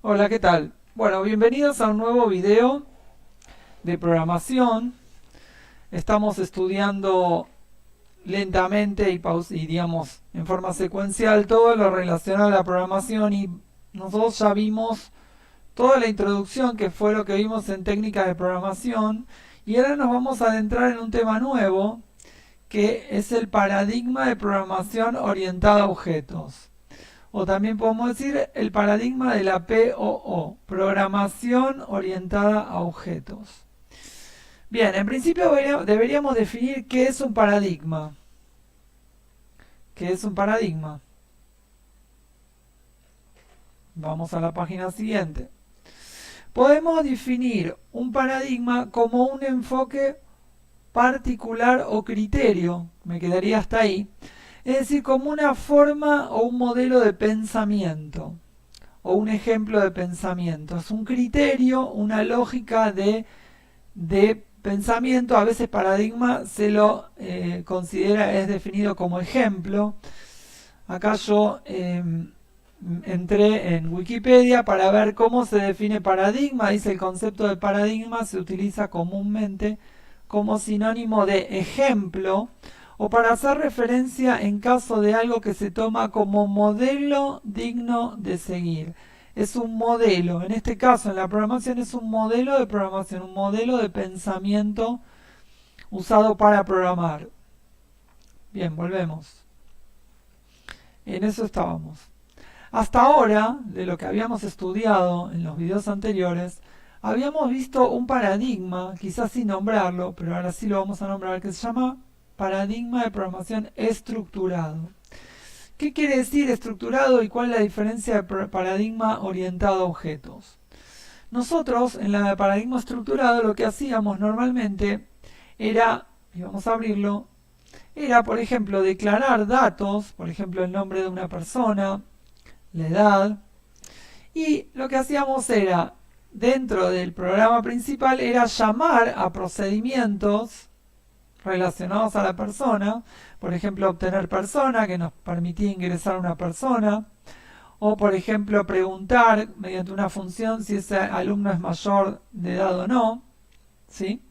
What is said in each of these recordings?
Hola, ¿qué tal? Bueno, bienvenidos a un nuevo video de programación. Estamos estudiando lentamente y digamos en forma secuencial todo lo relacionado a la programación y nosotros ya vimos toda la introducción que fue lo que vimos en técnicas de programación y ahora nos vamos a adentrar en un tema nuevo que es el paradigma de programación orientada a objetos. O también podemos decir el paradigma de la POO, programación orientada a objetos. Bien, en principio deberíamos definir qué es un paradigma. ¿Qué es un paradigma? Vamos a la página siguiente. Podemos definir un paradigma como un enfoque particular o criterio, me quedaría hasta ahí, es decir, como una forma o un modelo de pensamiento o un ejemplo de pensamiento. Es un criterio, una lógica de pensamiento. A veces paradigma se lo considera, es definido como ejemplo. Acá yo entré en Wikipedia para ver cómo se define paradigma. Dice el concepto de paradigma se utiliza comúnmente como sinónimo de ejemplo o para hacer referencia en caso de algo que se toma como modelo digno de seguir. Es un modelo, en este caso en la programación es un modelo de programación, un modelo de pensamiento usado para programar. Bien, volvemos. En eso estábamos. Hasta ahora, de lo que habíamos estudiado en los videos anteriores, habíamos visto un paradigma, quizás sin nombrarlo, pero ahora sí lo vamos a nombrar, que se llama paradigma de programación estructurado. ¿Qué quiere decir estructurado y cuál es la diferencia de paradigma orientado a objetos? Nosotros en la de paradigma estructurado lo que hacíamos normalmente era, y vamos a abrirlo, era por ejemplo declarar datos, por ejemplo el nombre de una persona, la edad, y lo que hacíamos era, dentro del programa principal, era llamar a procedimientos relacionados a la persona, por ejemplo, obtener persona, que nos permitía ingresar a una persona, o por ejemplo, preguntar mediante una función si ese alumno es mayor de edad o no, ¿sí?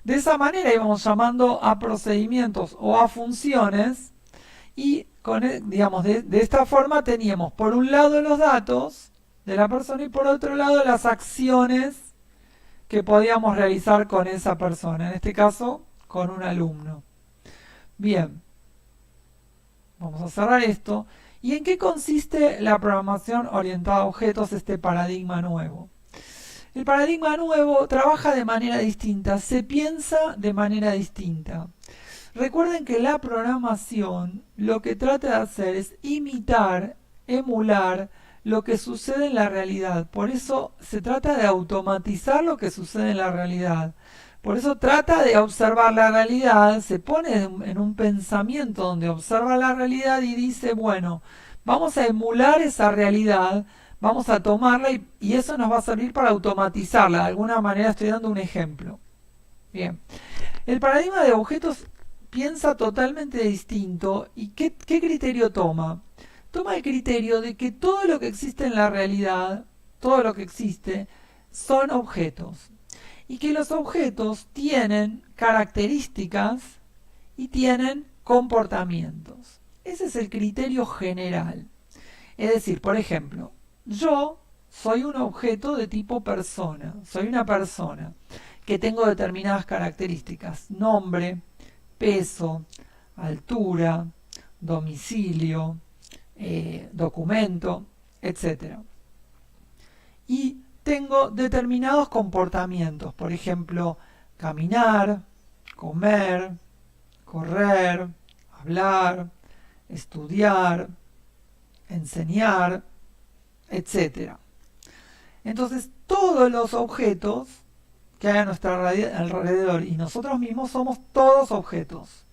De esa manera íbamos llamando a procedimientos o a funciones y digamos, de esta forma teníamos por un lado los datos de la persona y por otro lado las acciones que podíamos realizar con esa persona, en este caso con un alumno. Bien, vamos a cerrar esto. ¿Y en qué consiste la programación orientada a objetos, este paradigma nuevo? El paradigma nuevo trabaja de manera distinta, se piensa de manera distinta. Recuerden que la programación lo que trata de hacer es imitar, emular lo que sucede en la realidad. Por eso se trata de automatizar lo que sucede en la realidad. Por eso trata de observar la realidad, se pone en un pensamiento donde observa la realidad y dice, bueno, vamos a emular esa realidad, vamos a tomarla y eso nos va a servir para automatizarla. De alguna manera estoy dando un ejemplo. Bien, el paradigma de objetos piensa totalmente distinto y ¿qué criterio toma? Toma el criterio de que todo lo que existe en la realidad, todo lo que existe, son objetos. Y que los objetos tienen características y tienen comportamientos. Ese es el criterio general. Es decir, por ejemplo, yo soy un objeto de tipo persona, soy una persona que tengo determinadas características, nombre, peso, altura, domicilio, documento, etcétera. Y tengo determinados comportamientos, por ejemplo, caminar, comer, correr, hablar, estudiar, enseñar, etcétera. Entonces, todos los objetos que hay a nuestro alrededor y nosotros mismos somos todos objetos.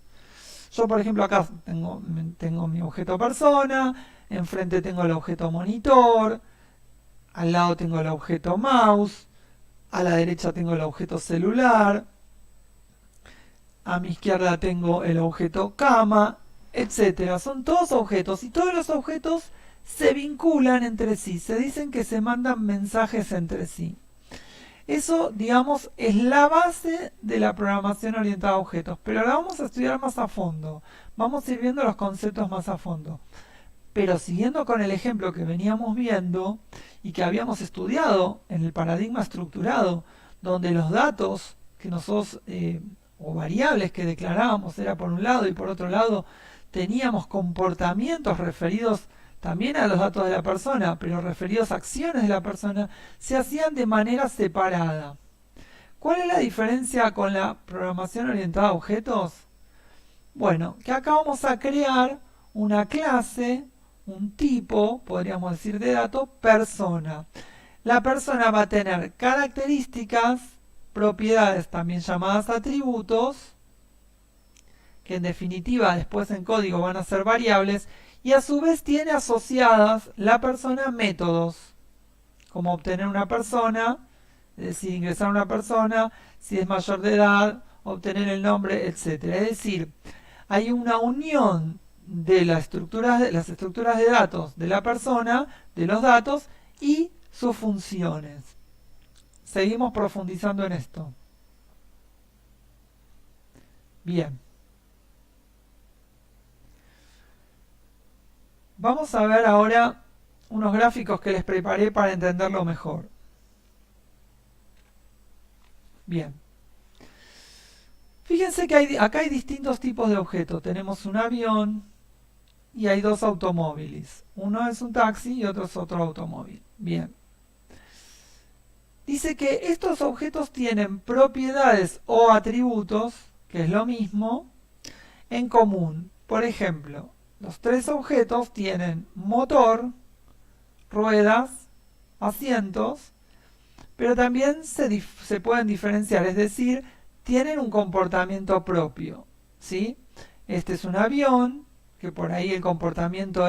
Yo, por ejemplo, acá tengo mi objeto persona, enfrente tengo el objeto monitor, al lado tengo el objeto mouse, a la derecha tengo el objeto celular, a mi izquierda tengo el objeto cama, etcétera. Son todos objetos y todos los objetos se vinculan entre sí, se dicen que se mandan mensajes entre sí. Eso, digamos, es la base de la programación orientada a objetos, pero la vamos a estudiar más a fondo. Vamos a ir viendo los conceptos más a fondo. Pero siguiendo con el ejemplo que veníamos viendo y que habíamos estudiado en el paradigma estructurado, donde los datos que nosotros, o variables que declarábamos, era por un lado y por otro lado teníamos comportamientos referidos también a los datos de la persona, pero referidos a acciones de la persona, se hacían de manera separada. ¿Cuál es la diferencia con la programación orientada a objetos? Bueno, que acá vamos a crear una clase, un tipo, podríamos decir, de dato, persona. La persona va a tener características, propiedades también llamadas atributos, que en definitiva después en código van a ser variables, y a su vez tiene asociadas la persona métodos, como obtener una persona, es decir, ingresar a una persona, si es mayor de edad, obtener el nombre, etc. Es decir, hay una unión de las estructuras de datos de la persona, de los datos y sus funciones. Seguimos profundizando en esto. Bien. Vamos a ver ahora unos gráficos que les preparé para entenderlo mejor. Bien. Fíjense que acá hay distintos tipos de objetos. Tenemos un avión y hay dos automóviles. Uno es un taxi y otro es otro automóvil. Bien. Dice que estos objetos tienen propiedades o atributos, que es lo mismo, en común. Por ejemplo, los tres objetos tienen motor, ruedas, asientos, pero también se pueden diferenciar, es decir, tienen un comportamiento propio, ¿sí? Este es un avión, que por ahí el comportamiento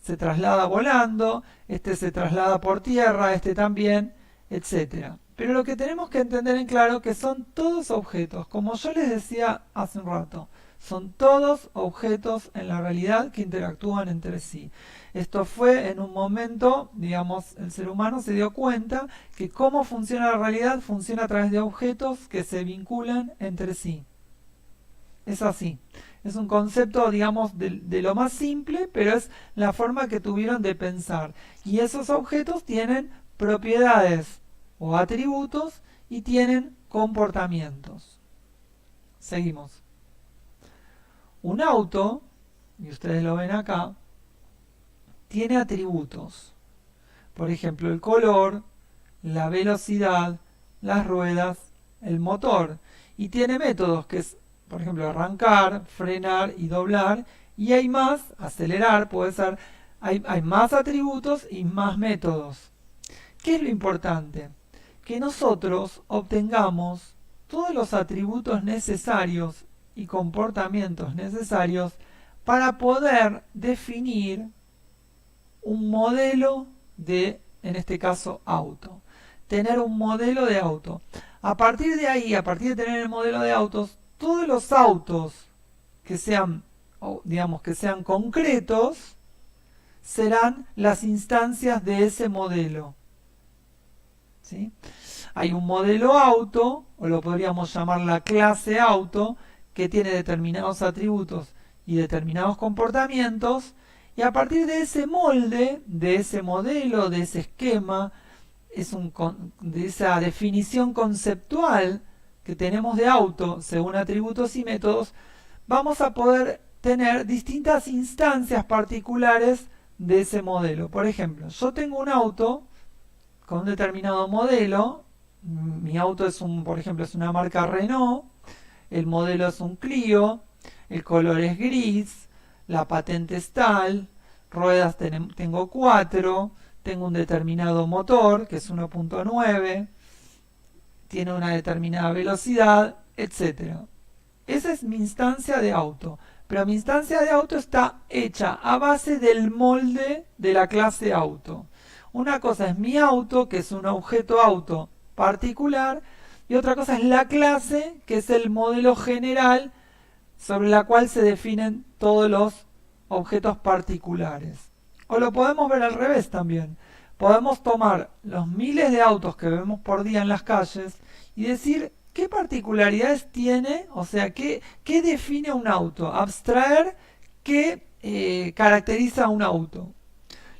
se traslada volando, este se traslada por tierra, este también, etc. Pero lo que tenemos que entender en claro que son todos objetos, como yo les decía hace un rato, son todos objetos en la realidad que interactúan entre sí. Esto fue en un momento, digamos, el ser humano se dio cuenta que cómo funciona la realidad funciona a través de objetos que se vinculan entre sí. Es así. Es un concepto, digamos, de lo más simple, pero es la forma que tuvieron de pensar. Y esos objetos tienen propiedades o atributos y tienen comportamientos. Seguimos. Un auto, y ustedes lo ven acá, tiene atributos. Por ejemplo, el color, la velocidad, las ruedas, el motor. Y tiene métodos que es, por ejemplo, arrancar, frenar y doblar. Y hay más, acelerar, puede ser, hay más atributos y más métodos. ¿Qué es lo importante? Que nosotros obtengamos todos los atributos necesarios y comportamientos necesarios para poder definir un modelo de, en este caso, auto. Tener un modelo de auto. A partir de ahí, a partir de tener el modelo de autos, todos los autos que sean, digamos, que sean concretos, serán las instancias de ese modelo. ¿Sí? Hay un modelo auto, o lo podríamos llamar la clase auto, que tiene determinados atributos y determinados comportamientos, y a partir de ese molde, de ese modelo, de ese esquema, de esa definición conceptual que tenemos de auto según atributos y métodos, vamos a poder tener distintas instancias particulares de ese modelo. Por ejemplo, yo tengo un auto con un determinado modelo, mi auto es por ejemplo, es una marca Renault, el modelo es un Clio, el color es gris, la patente es tal, ruedas tengo 4, tengo un determinado motor, que es 1.9, tiene una determinada velocidad, etc. Esa es mi instancia de auto, pero mi instancia de auto está hecha a base del molde de la clase auto. Una cosa es mi auto, que es un objeto auto particular, y otra cosa es la clase, que es el modelo general sobre la cual se definen todos los objetos particulares. O lo podemos ver al revés también. Podemos tomar los miles de autos que vemos por día en las calles y decir qué particularidades tiene, o sea, qué define un auto. Abstraer qué caracteriza a un auto.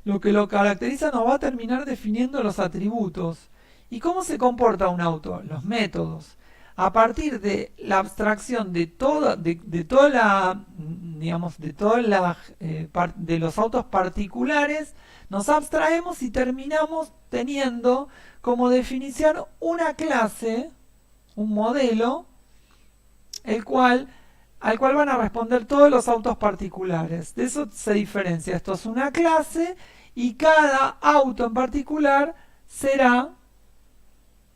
Lo que lo caracteriza nos va a terminar definiendo los atributos. ¿Y cómo se comporta un auto? Los métodos. A partir de la abstracción de toda la, digamos, de toda la, de los autos particulares, nos abstraemos y terminamos teniendo como definición una clase, un modelo, el cual al cual van a responder todos los autos particulares. De eso se diferencia. Esto es una clase y cada auto en particular será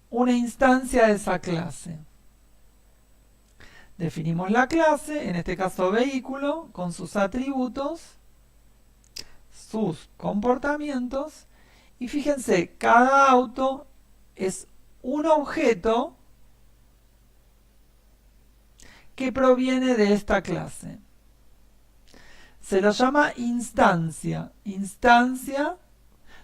una instancia de esa clase. Definimos la clase, en este caso vehículo, con sus atributos, sus comportamientos, y fíjense, cada auto es un objeto que proviene de esta clase. Se lo llama instancia, instancia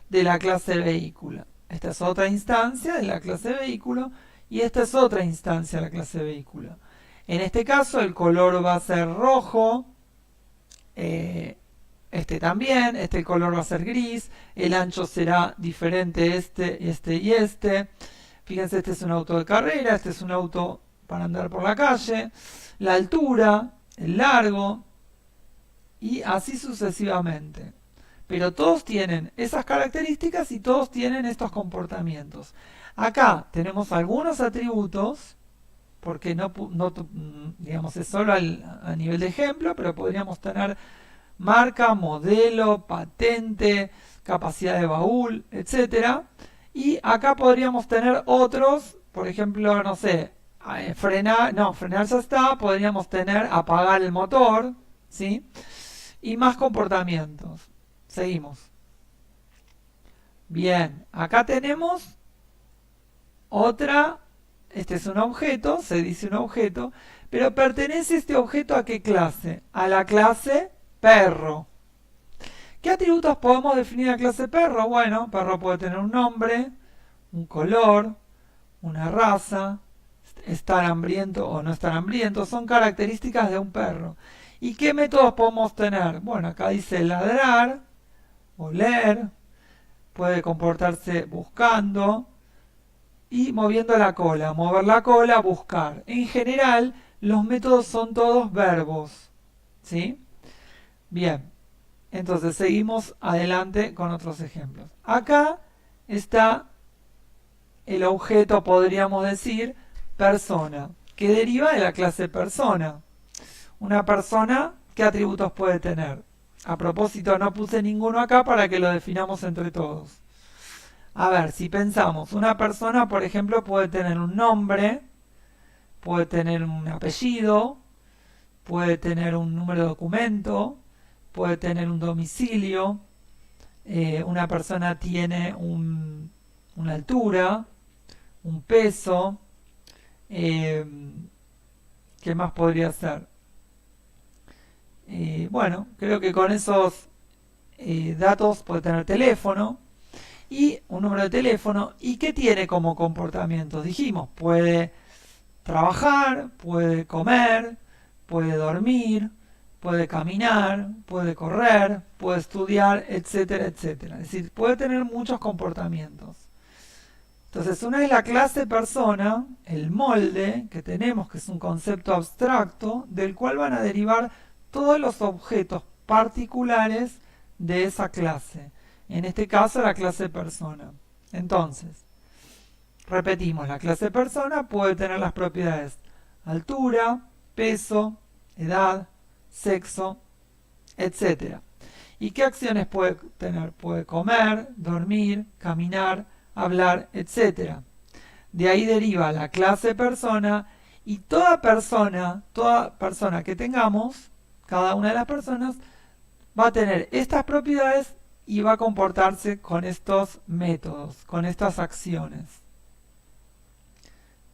de la clase vehículo. Esta es otra instancia de la clase vehículo y esta es otra instancia de la clase vehículo. En este caso el color va a ser rojo, este también, este color va a ser gris, el ancho será diferente este y este. Fíjense, este es un auto de carrera, este es un auto para andar por la calle, la altura, el largo y así sucesivamente. Pero todos tienen esas características y todos tienen estos comportamientos. Acá tenemos algunos atributos, porque digamos, es solo a nivel de ejemplo, pero podríamos tener marca, modelo, patente, capacidad de baúl, etcétera. Y acá podríamos tener otros, por ejemplo, no sé, frenar ya está, podríamos tener apagar el motor, ¿sí? Y más comportamientos. Seguimos. Bien, acá tenemos otra, este es un objeto, se dice un objeto, pero pertenece este objeto a qué clase? A la clase perro. ¿Qué atributos podemos definir a la clase perro? Bueno, perro puede tener un nombre, un color, una raza, estar hambriento o no estar hambriento, son características de un perro. ¿Y qué métodos podemos tener? Bueno, acá dice ladrar, oler, puede comportarse buscando y moviendo la cola, mover la cola, buscar. En general, los métodos son todos verbos, ¿sí? Bien, entonces seguimos adelante con otros ejemplos. Acá está el objeto, podríamos decir, persona, que deriva de la clase persona. Una persona, ¿qué atributos puede tener? A propósito, no puse ninguno acá para que lo definamos entre todos. A ver, si pensamos, una persona, por ejemplo, puede tener un nombre, puede tener un apellido, puede tener un número de documento, puede tener un domicilio, una persona tiene una altura, un peso, ¿qué más podría ser? Bueno, creo que con esos datos puede tener teléfono y un número de teléfono. ¿Y qué tiene como comportamientos? Dijimos, puede trabajar, puede comer, puede dormir, puede caminar, puede correr, puede estudiar, etcétera, etcétera. Es decir, puede tener muchos comportamientos. Entonces, una es la clase persona, el molde que tenemos, que es un concepto abstracto, del cual van a derivar todos los objetos particulares de esa clase. En este caso, la clase persona. Entonces, repetimos, la clase persona puede tener las propiedades altura, peso, edad, sexo, etc. ¿Y qué acciones puede tener? Puede comer, dormir, caminar, hablar, etc. De ahí deriva la clase persona y toda persona que tengamos, cada una de las personas, va a tener estas propiedades y va a comportarse con estos métodos, con estas acciones.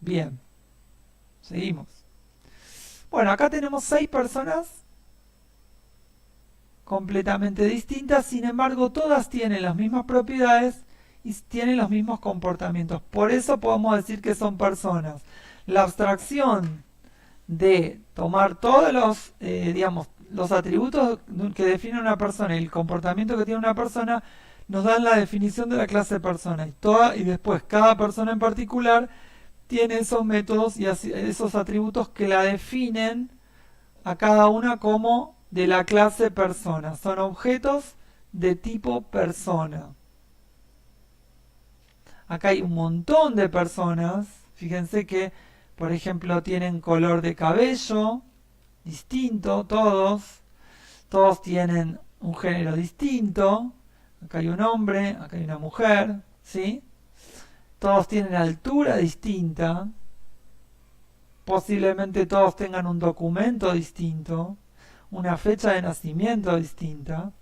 Bien, seguimos. Bueno, acá tenemos 6 personas completamente distintas, sin embargo todas tienen las mismas propiedades y tienen los mismos comportamientos. Por eso podemos decir que son personas. La abstracción de tomar todos los, digamos, los atributos que define una persona y el comportamiento que tiene una persona nos dan la definición de la clase de persona. Y después cada persona en particular tiene esos métodos y esos atributos que la definen a cada una como de la clase persona. Son objetos de tipo persona. Acá hay un montón de personas. Fíjense que, por ejemplo, tienen color de cabello distinto, todos. Todos tienen un género distinto. Acá hay un hombre, acá hay una mujer, ¿sí? Todos tienen altura distinta. Posiblemente todos tengan un documento distinto, una fecha de nacimiento distinta.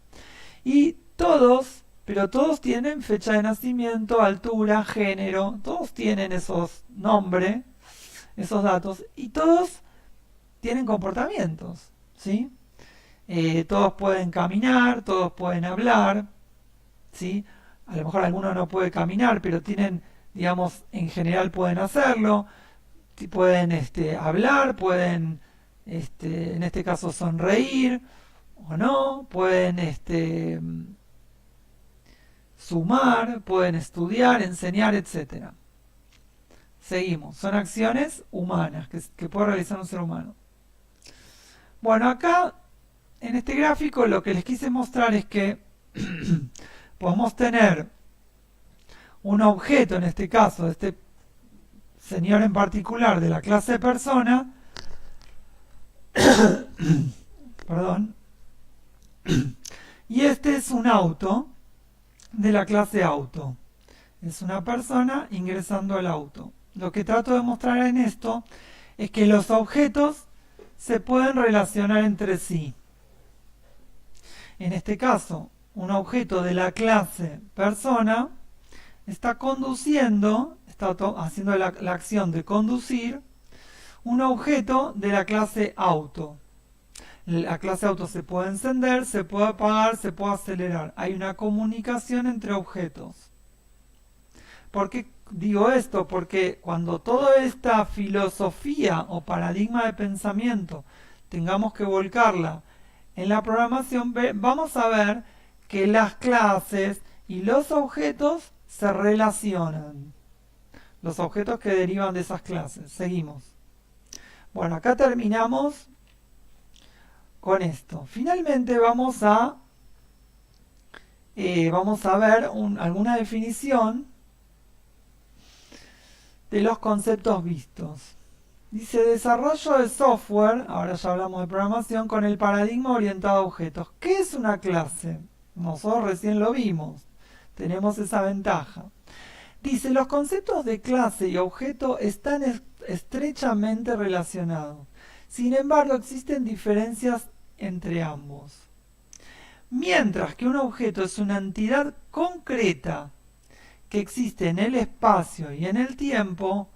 Y todos, pero todos tienen fecha de nacimiento, altura, género, todos tienen esos nombres, esos datos, y todos tienen comportamientos, ¿sí? Todos pueden caminar, todos pueden hablar, ¿sí? A lo mejor alguno no puede caminar, pero tienen, digamos, en general pueden hacerlo, pueden hablar, pueden, en este caso, sonreír o no, pueden sumar, pueden estudiar, enseñar, etcétera. Seguimos, son acciones humanas que puede realizar un ser humano. Bueno, acá en este gráfico lo que les quise mostrar es que podemos tener un objeto, en este caso, de este señor en particular de la clase persona, perdón, y este es un auto de la clase auto. Es una persona ingresando al auto. Lo que trato de mostrar en esto es que los objetos se pueden relacionar entre sí. En este caso, un objeto de la clase persona está conduciendo, está haciendo la acción de conducir, un objeto de la clase auto. La clase auto se puede encender, se puede apagar, se puede acelerar. Hay una comunicación entre objetos. ¿Por qué digo esto? Porque cuando toda esta filosofía o paradigma de pensamiento tengamos que volcarla en la programación, vamos a ver que las clases y los objetos se relacionan. Los objetos que derivan de esas clases. Seguimos. Bueno, acá terminamos con esto. Finalmente vamos a ver alguna definición de los conceptos vistos. Dice desarrollo de software, ahora ya hablamos de programación, con el paradigma orientado a objetos. ¿Qué es una clase? Nosotros recién lo vimos. Tenemos esa ventaja. Dice, los conceptos de clase y objeto están estrechamente relacionados. Sin embargo, existen diferencias entre ambos. Mientras que un objeto es una entidad concreta que existe en el espacio y en el tiempo,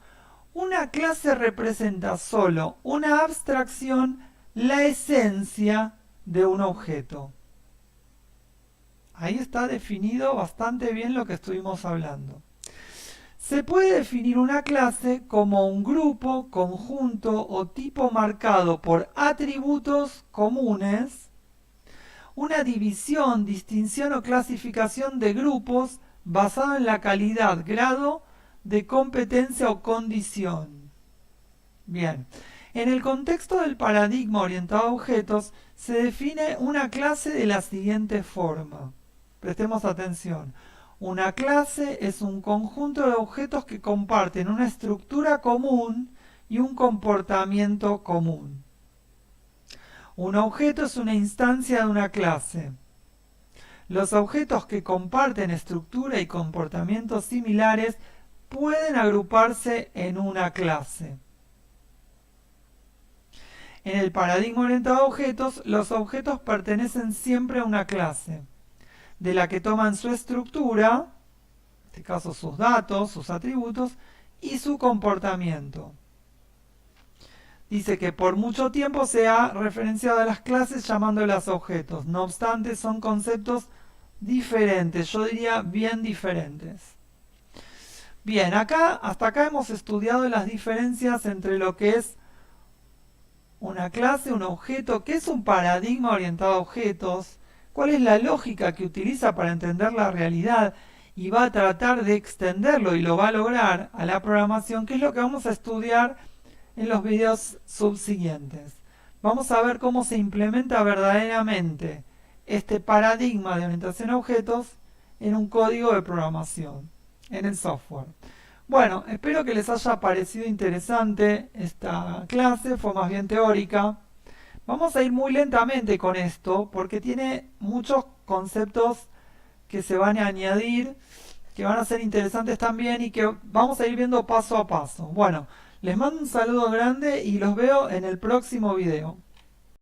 una clase representa solo una abstracción, la esencia de un objeto. Ahí está definido bastante bien lo que estuvimos hablando. Se puede definir una clase como un grupo, conjunto o tipo marcado por atributos comunes, una división, distinción o clasificación de grupos basado en la calidad, grado de competencia o condición. Bien, en el contexto del paradigma orientado a objetos se define una clase de la siguiente forma. Prestemos atención. Una clase es un conjunto de objetos que comparten una estructura común y un comportamiento común. Un objeto es una instancia de una clase. Los objetos que comparten estructura y comportamientos similares pueden agruparse en una clase. En el paradigma orientado a objetos, los objetos pertenecen siempre a una clase, de la que toman su estructura, en este caso sus datos, sus atributos, y su comportamiento. Dice que por mucho tiempo se ha referenciado a las clases llamándolas objetos. No obstante, son conceptos diferentes, yo diría bien diferentes. Bien, hasta acá hemos estudiado las diferencias entre lo que es una clase, un objeto, qué es un paradigma orientado a objetos, cuál es la lógica que utiliza para entender la realidad y va a tratar de extenderlo y lo va a lograr a la programación, que es lo que vamos a estudiar en los videos subsiguientes. Vamos a ver cómo se implementa verdaderamente este paradigma de orientación a objetos en un código de programación, en el software. Bueno, espero que les haya parecido interesante esta clase, fue más bien teórica. Vamos a ir muy lentamente con esto porque tiene muchos conceptos que se van a añadir, que van a ser interesantes también y que vamos a ir viendo paso a paso. Bueno, les mando un saludo grande y los veo en el próximo video.